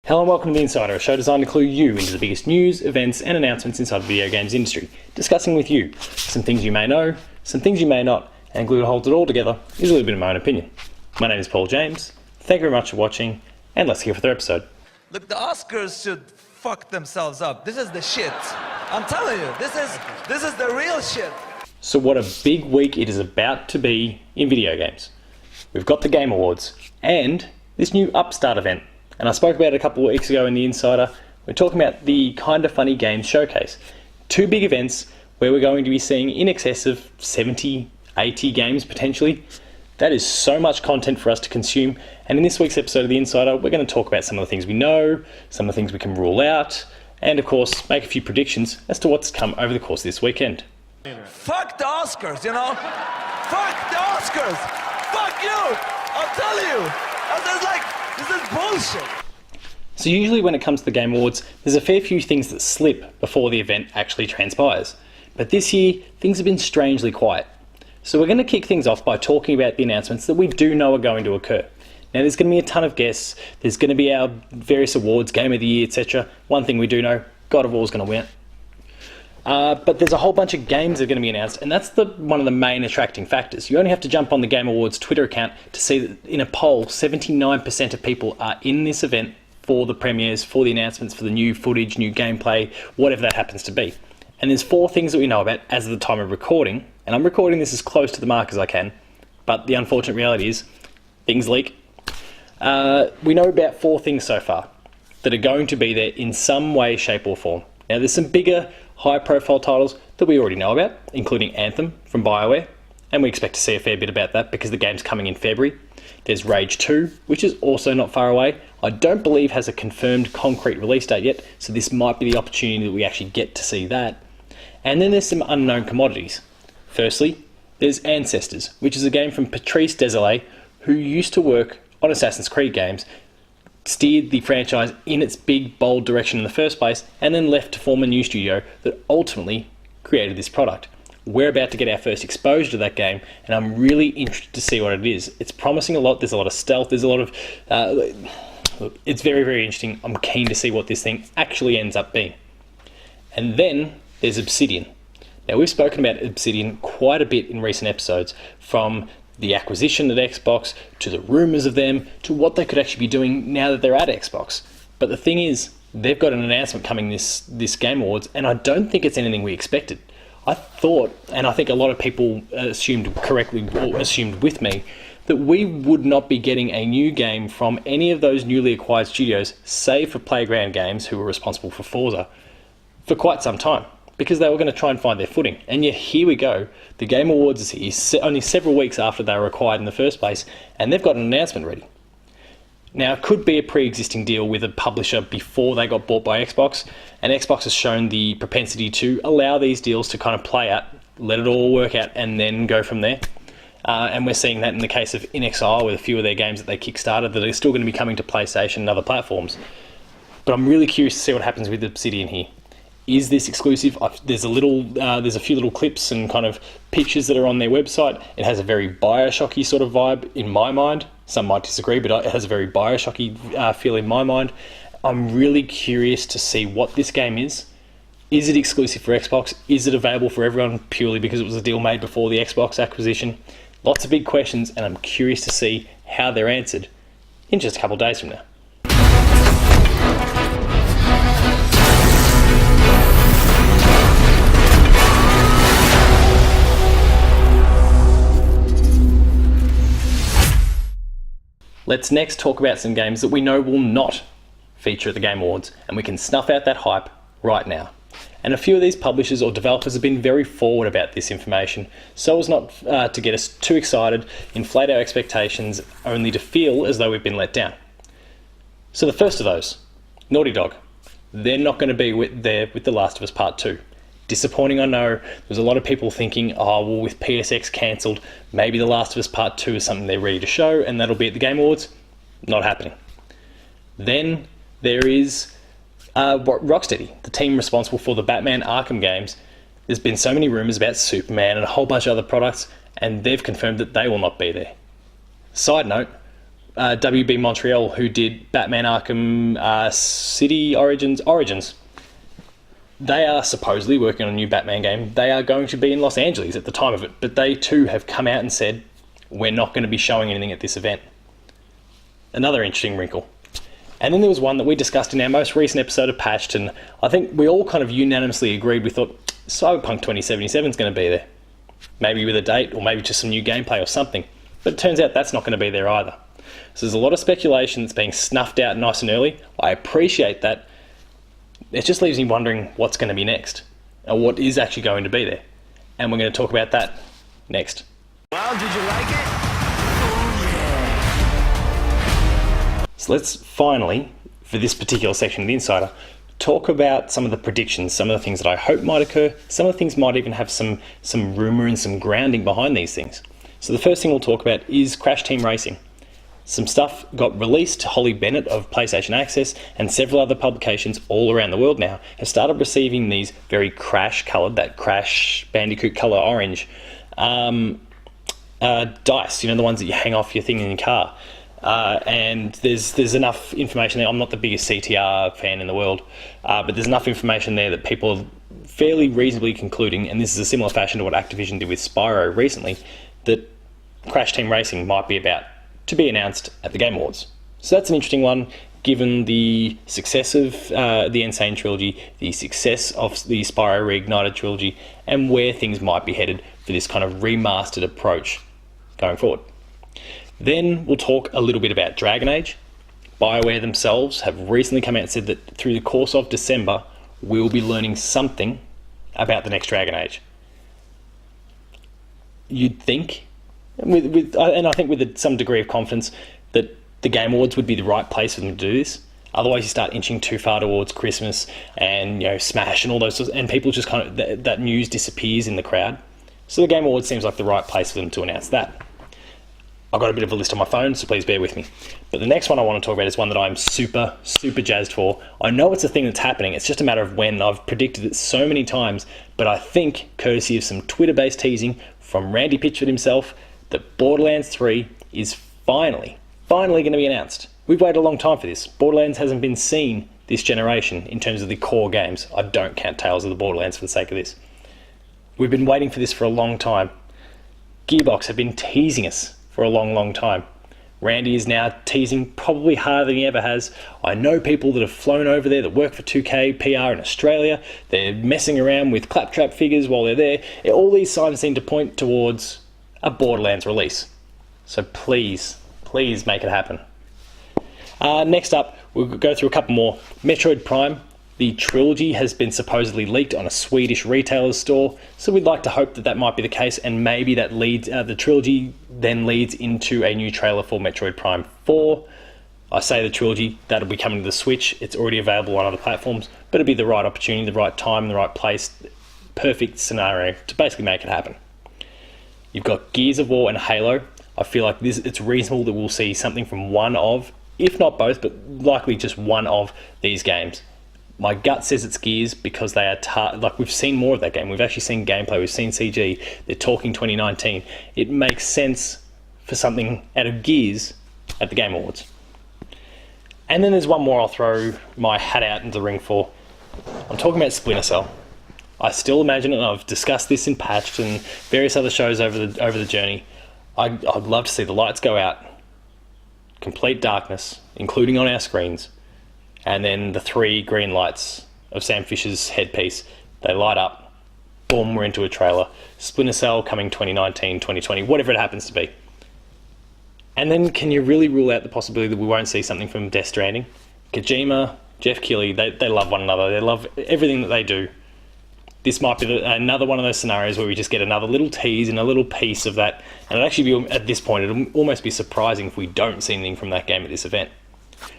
Hello and welcome to The Insider, a show designed to clue you into the biggest news, events and announcements inside the video games industry, discussing with you some things you may know, some things you may not, and glue to hold it all together is a little bit of my own opinion. My name is Paul James, thank you very much for watching, and let's get for the episode. Look, the Oscars should fuck themselves up. This is the shit. I'm telling you, this is the real shit. So what a big week it is about to be in video games. We've got the Game Awards, and this new Upstart event. And I spoke about it a couple of weeks ago in The Insider. We're talking about the Kinda Funny Games Showcase. Two big events where we're going to be seeing in excess of 70, 80 games potentially. That is so much content for us to consume. And in this week's episode of The Insider, we're going to talk about some of the things we know, some of the things we can rule out, and of course, make a few predictions as to what's come over the course of this weekend. Fuck the Oscars, you know? Fuck the Oscars! Fuck you! I'll tell you! This is bullshit! So usually when it comes to the Game Awards, there's a fair few things that slip before the event actually transpires. But this year, things have been strangely quiet. So we're going to kick things off by talking about the announcements that we do know are going to occur. Now there's going to be a ton of guests, there's going to be our various awards, Game of the Year, etc. One thing we do know, God of War is going to win. But there's a whole bunch of games that are going to be announced, and that's one of the main attracting factors. You only have to jump on the Game Awards Twitter account to see that in a poll, 79% of people are in this event for the premieres, for the announcements, for the new footage, new gameplay, whatever that happens to be. And there's four things that we know about as of the time of recording, and I'm recording this as close to the mark as I can, but the unfortunate reality is things leak. We know about four things so far that are going to be there in some way, shape or form. Now there's some bigger, high-profile titles that we already know about, including Anthem from BioWare, and we expect to see a fair bit about that because the game's coming in February. There's Rage 2, which is also not far away. I don't believe has a confirmed concrete release date yet, so this might be the opportunity that we actually get to see that. And then there's some unknown commodities. Firstly, there's Ancestors, which is a game from Patrice Désilets, who used to work on Assassin's Creed games, steered the franchise in its big, bold direction in the first place, and then left to form a new studio that ultimately created this product. We're about to get our first exposure to that game, and I'm really interested to see what it is. It's promising a lot, there's a lot of stealth, there's a lot of... look, it's very, very interesting. I'm keen to see what this thing actually ends up being. And then there's Obsidian. Now, we've spoken about Obsidian quite a bit in recent episodes, from the acquisition of Xbox, to the rumours of them, to what they could actually be doing now that they're at Xbox. But the thing is, they've got an announcement coming this Game Awards, and I don't think it's anything we expected. I thought, and I think a lot of people assumed correctly, or assumed with me, that we would not be getting a new game from any of those newly acquired studios, save for Playground Games, who were responsible for Forza, for quite some time, because they were going to try and find their footing. And yet here we go, the Game Awards is here, only several weeks after they were acquired in the first place, and they've got an announcement ready. Now, it could be a pre-existing deal with a publisher before they got bought by Xbox, and Xbox has shown the propensity to allow these deals to kind of play out, let it all work out, and then go from there. And we're seeing that in the case of In Exile with a few of their games that they kickstarted that are still going to be coming to PlayStation and other platforms. But I'm really curious to see what happens with Obsidian here. Is this exclusive? There's a few little clips and kind of pictures that are on their website. It has a very Bioshocky sort of vibe in my mind. Some might disagree, but it has a very Bioshocky feel in my mind. I'm really curious to see what this game is. Is it exclusive for Xbox? Is it available for everyone purely because it was a deal made before the Xbox acquisition? Lots of big questions, and I'm curious to see how they're answered in just a couple of days from now. Let's next talk about some games that we know will not feature at the Game Awards, and we can snuff out that hype right now. And a few of these publishers or developers have been very forward about this information, so as not to get us too excited, inflate our expectations, only to feel as though we've been let down. So the first of those, Naughty Dog. They're not going to be there with The Last of Us Part 2. Disappointing, I know. There's a lot of people thinking, oh, well, with PSX cancelled, maybe The Last of Us Part 2 is something they're ready to show, and that'll be at the Game Awards. Not happening. Then there is Rocksteady, the team responsible for the Batman Arkham games. There's been so many rumours about Superman and a whole bunch of other products, and they've confirmed that they will not be there. Side note, WB Montreal, who did Batman Arkham City Origins. They are supposedly working on a new Batman game. They are going to be in Los Angeles at the time of it, but they too have come out and said, we're not going to be showing anything at this event. Another interesting wrinkle. And then there was one that we discussed in our most recent episode of Patched, and I think we all kind of unanimously agreed. We thought Cyberpunk 2077 is going to be there. Maybe with a date, or maybe just some new gameplay or something. But it turns out that's not going to be there either. So there's a lot of speculation that's being snuffed out nice and early. I appreciate that. It just leaves me wondering what's going to be next, or what is actually going to be there. And we're going to talk about that next. Well, did you like it? So let's finally, for this particular section of The Insider, talk about some of the predictions, some of the things that I hope might occur. Some of the things might even have some rumour and some grounding behind these things. So the first thing we'll talk about is Crash Team Racing. Some stuff got released to Holly Bennett of PlayStation Access, and several other publications all around the world now have started receiving these very Crash coloured, that Crash Bandicoot colour orange, dice, the ones that you hang off your thing in your car. And there's enough information there. I'm not the biggest CTR fan in the world, but there's enough information there that people are fairly reasonably concluding, and this is a similar fashion to what Activision did with Spyro recently, that Crash Team Racing might be about to be announced at the Game Awards. So that's an interesting one, given the success of the Insane trilogy, the success of the Spyro Reignited trilogy, and where things might be headed for this kind of remastered approach going forward. Then we'll talk a little bit about Dragon Age. BioWare themselves have recently come out and said that through the course of December, we'll be learning something about the next Dragon Age. You'd think, and I think with some degree of confidence, that the Game Awards would be the right place for them to do this. Otherwise, you start inching too far towards Christmas and Smash and all those sorts, and people just kind of that news disappears in the crowd. So the Game Awards seems like the right place for them to announce that. I've got a bit of a list on my phone, so please bear with me. But the next one I want to talk about is one that I'm super, super jazzed for. I know it's a thing that's happening. It's just a matter of when. I've predicted it so many times, but I think, courtesy of some Twitter-based teasing from Randy Pitchford himself, that Borderlands 3 is finally going to be announced. We've waited a long time for this. Borderlands hasn't been seen this generation in terms of the core games. I don't count Tales of the Borderlands for the sake of this. We've been waiting for this for a long time. Gearbox have been teasing us for a long, long time. Randy is now teasing probably harder than he ever has. I know people that have flown over there that work for 2K PR in Australia. They're messing around with claptrap figures while they're there. All these signs seem to point towards a Borderlands release. So please make it happen. Next up, we'll go through a couple more. Metroid Prime. The trilogy has been supposedly leaked on a Swedish retailer's store, so we'd like to hope that might be the case, and maybe that leads the trilogy then leads into a new trailer for Metroid Prime 4. I say the trilogy, that'll be coming to the Switch. It's already available on other platforms, but it'll be the right opportunity, the right time, the right place, perfect scenario to basically make it happen. You've got Gears of War and Halo. I feel like it's reasonable that we'll see something from one of, if not both, but likely just one of these games. My gut says it's Gears because they are we've seen more of that game. We've actually seen gameplay, we've seen CG. They're talking 2019. It makes sense for something out of Gears at the Game Awards. And then there's one more I'll throw my hat out into the ring for. I'm talking about Splinter Cell. I still imagine, and I've discussed this in Patched and various other shows over the journey, I'd love to see the lights go out, complete darkness, including on our screens, and then the 3 green lights of Sam Fisher's headpiece, they light up, boom, we're into a trailer. Splinter Cell coming 2019, 2020, whatever it happens to be. And then can you really rule out the possibility that we won't see something from Death Stranding? Kojima, Jeff Keighley, they love one another. They love everything that they do. This might be another one of those scenarios where we just get another little tease and a little piece of that. And it'd actually be, at this point, it'll almost be surprising if we don't see anything from that game at this event.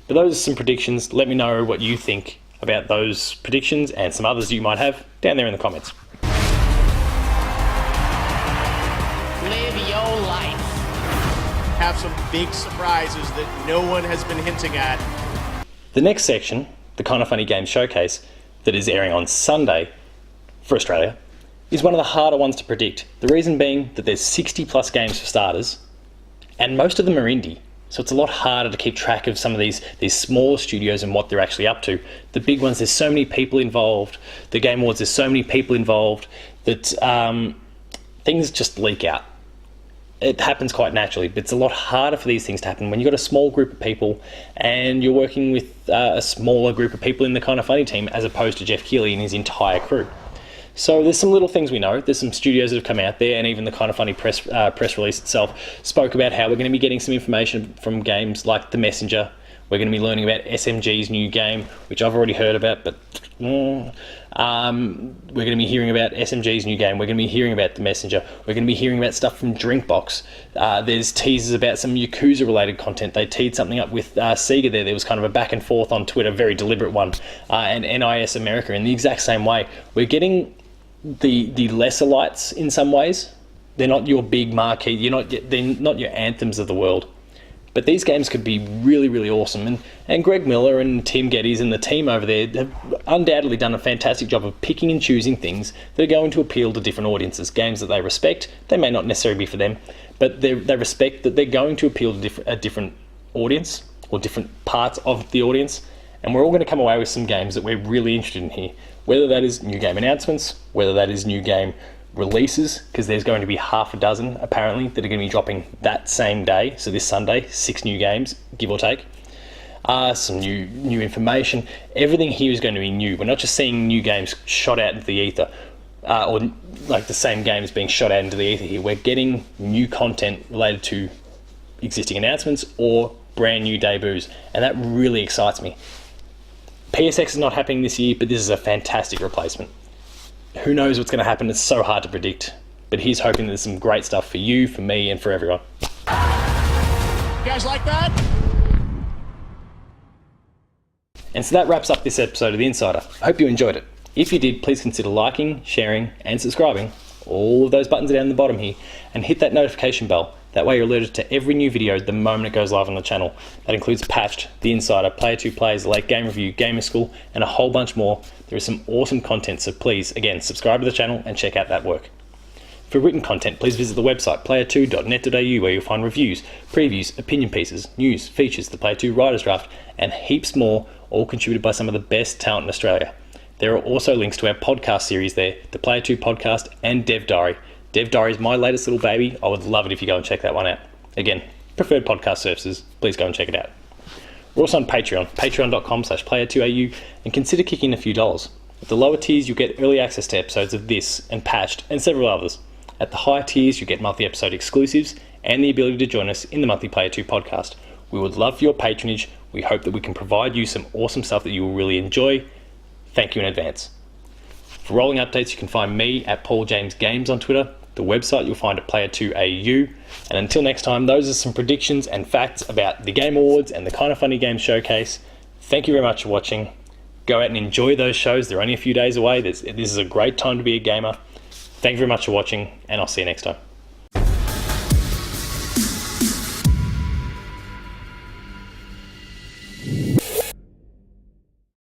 But those are some predictions. Let me know what you think about those predictions and some others you might have down there in the comments. Live your life. Have some big surprises that no one has been hinting at. The next section, the Kinda Funny Games Showcase, that is airing on Sunday for Australia, is one of the harder ones to predict. The reason being that there's 60 plus games for starters, and most of them are indie. So it's a lot harder to keep track of some of these smaller studios and what they're actually up to. The big ones, there's so many people involved. The Game Awards, there's so many people involved that things just leak out. It happens quite naturally, but it's a lot harder for these things to happen when you've got a small group of people and you're working with a smaller group of people in the Kinda Funny team as opposed to Jeff Keighley and his entire crew. So there's some little things we know. There's some studios that have come out there, and even the Kinda Funny press release itself spoke about how we're going to be getting some information from games like The Messenger. We're going to be learning about SMG's new game, which I've already heard about, but we're going to be hearing about SMG's new game. We're going to be hearing about The Messenger. We're going to be hearing about stuff from Drinkbox. There's teasers about some Yakuza-related content. They teed something up with Sega there. There was kind of a back and forth on Twitter, very deliberate one, and NIS America in the exact same way. We're getting the lesser lights in some ways. They're not your big marquee. They're not your anthems of the world. But these games could be really, really awesome. And Greg Miller and Tim Geddes and the team over there have undoubtedly done a fantastic job of picking and choosing things that are going to appeal to different audiences. Games that they respect, they may not necessarily be for them, but they respect that they're going to appeal to a different audience or different parts of the audience. And we're all going to come away with some games that we're really interested in here. Whether that is new game announcements, whether that is new game releases, because there's going to be half a dozen apparently that are going to be dropping that same day. So this Sunday, 6 new games, give or take. Some new information. Everything here is going to be new. We're not just seeing new games shot out into the ether, or like the same games being shot out into the ether here. We're getting new content related to existing announcements or brand new debuts, and that really excites me. PSX is not happening this year, but this is a fantastic replacement. Who knows what's going to happen? It's so hard to predict. But he's hoping there's some great stuff for you, for me, and for everyone. You guys like that? And so that wraps up this episode of The Insider. I hope you enjoyed it. If you did, please consider liking, sharing, and subscribing. All of those buttons are down the bottom here. And hit that notification bell. That way you're alerted to every new video the moment it goes live on the channel. That includes Patched, The Insider, Player 2 Plays, Late Game Review, Gamer School, and a whole bunch more. There is some awesome content, so please, again, subscribe to the channel and check out that work. For written content, please visit the website player2.net.au, where you'll find reviews, previews, opinion pieces, news, features, the Player 2 Writers Draft, and heaps more, all contributed by some of the best talent in Australia. There are also links to our podcast series there, the Player 2 Podcast and Dev Diary. Dev Diary is my latest little baby. I would love it if you go and check that one out. Again, preferred podcast services, please go and check it out. We're also on Patreon, patreon.com/player2au, and consider kicking in a few dollars. At the lower tiers, you'll get early access to episodes of this and Patched and several others. At the higher tiers, you get monthly episode exclusives and the ability to join us in the monthly Player 2 podcast. We would love for your patronage. We hope that we can provide you some awesome stuff that you will really enjoy. Thank you in advance. For rolling updates, you can find me at Paul James Games on Twitter. The website you'll find at Player2AU. And until next time, those are some predictions and facts about the Game Awards and the Kinda Funny Games Showcase. Thank you very much for watching. Go out and enjoy those shows. They're only a few days away. This is a great time to be a gamer. Thank you very much for watching, and I'll see you next time.